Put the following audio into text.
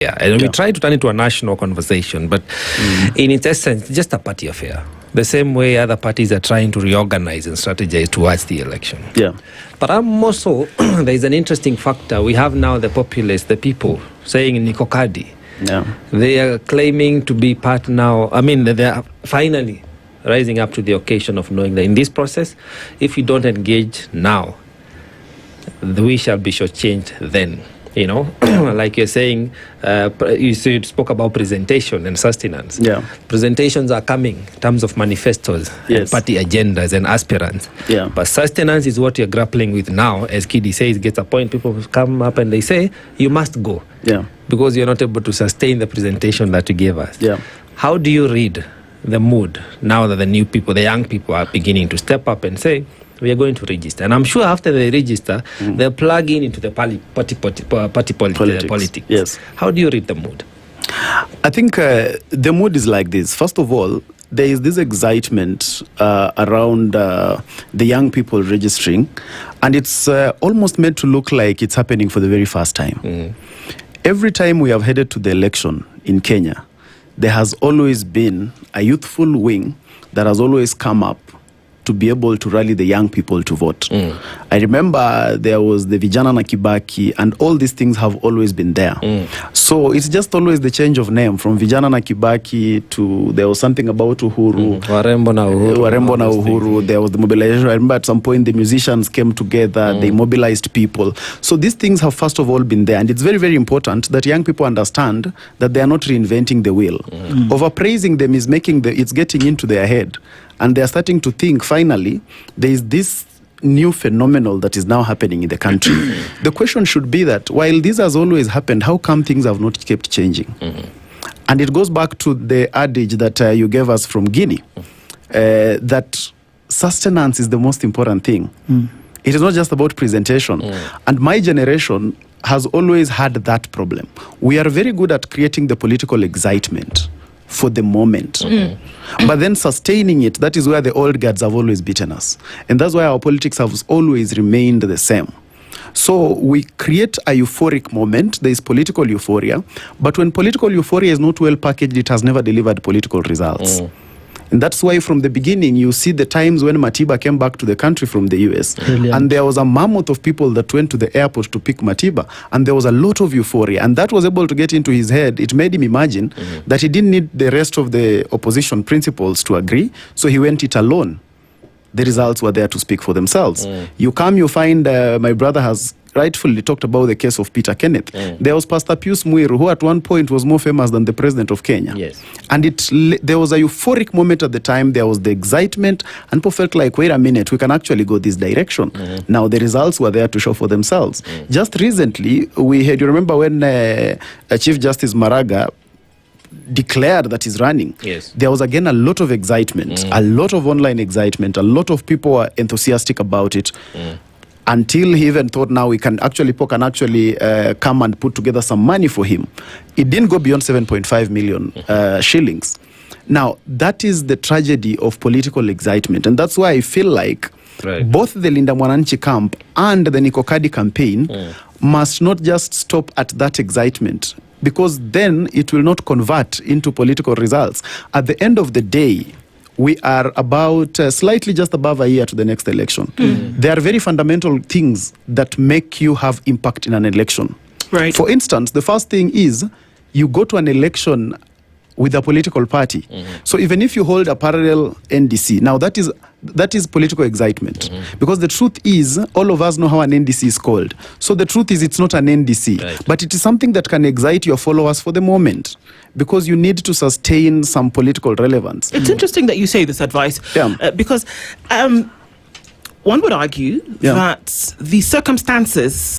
Yeah, and we try to turn it to a national conversation, but in its essence, it's just a party affair. The same way other parties are trying to reorganize and strategize towards the election. Yeah. But I'm also, there is an interesting factor. We have now the populace, the people, saying Niko Kadi. Yeah. They are claiming to be part now. I mean, they are finally rising up to the occasion of knowing that in this process, if we don't engage now, we shall be shortchanged then. You know, like you're saying, you spoke about presentation and sustenance. Yeah. Presentations are coming in terms of manifestos, and party agendas and aspirants. Yeah. But sustenance is what you're grappling with now. As Kadi says, gets a point, people come up and they say, you must go. Yeah. Because you're not able to sustain the presentation that you gave us. Yeah. How do you read the mood now that the new people, the young people are beginning to step up and say, we are going to register? And I'm sure after they register, they'll plug into the party politics. Yes. How do you read the mood? I think the mood is like this. First of all, there is this excitement around the young people registering, and it's almost meant to look like it's happening for the very first time. Every time we have headed to the election in Kenya, there has always been a youthful wing that has always come up to be able to rally the young people to vote. I remember there was the Vijana na Kibaki, and all these things have always been there. So it's just always the change of name from Vijana na Kibaki to, there was something about Uhuru. Warembo na Uhuru. There was the mobilization. I remember at some point the musicians came together, they mobilized people. So these things have first of all been there, and it's very, very important that young people understand that they are not reinventing the wheel. Overpraising them is it's getting into their head. And they're starting to think, finally, there is this new phenomenon that is now happening in the country. The question should be that, while this has always happened, how come things have not kept changing? And it goes back to the adage that you gave us from Guinea, that sustenance is the most important thing. It is not just about presentation. And my generation has always had that problem. We are very good at creating the political excitement for the moment. But then sustaining it, that is where the old guards have always beaten us. And that's why our politics has always remained the same. So we create a euphoric moment. There is political euphoria. But when political euphoria is not well packaged, it has never delivered political results. And that's why from the beginning, you see the times when Matiba came back to the country from the US. And there was a mammoth of people that went to the airport to pick Matiba. And there was a lot of euphoria. And that was able to get into his head. It made him imagine that he didn't need the rest of the opposition principals to agree. So he went it alone. The results were there to speak for themselves. You come, you find my brother has rightfully talked about the case of Peter Kenneth. There was Pastor Pius Muiru, who at one point was more famous than the president of Kenya. And there was a euphoric moment at the time. There was the excitement, and people felt like, wait a minute, we can actually go this direction. Now the results were there to show for themselves. Just recently, you remember when Chief Justice Maraga declared that he's running, there was again a lot of excitement, a lot of online excitement, a lot of people were enthusiastic about it. Until he even thought now people can actually come and put together some money for him. It didn't go beyond 7.5 million shillings. Now, that is the tragedy of political excitement. And that's why I feel like both the Linda Mwananchi camp and the Niko Kadi campaign must not just stop at that excitement, because then it will not convert into political results. At the end of the day, we are about slightly just above a year to the next election. There are very fundamental things that make you have impact in an election. For instance, the first thing is you go to an election with a political party. So even if you hold a parallel NDC, now that is political excitement. Because the truth is, all of us know how an NDC is called. So the truth is, it's not an NDC. But it is something that can excite your followers for the moment, because you need to sustain some political relevance. It's interesting that you say this advice, because one would argue that the circumstances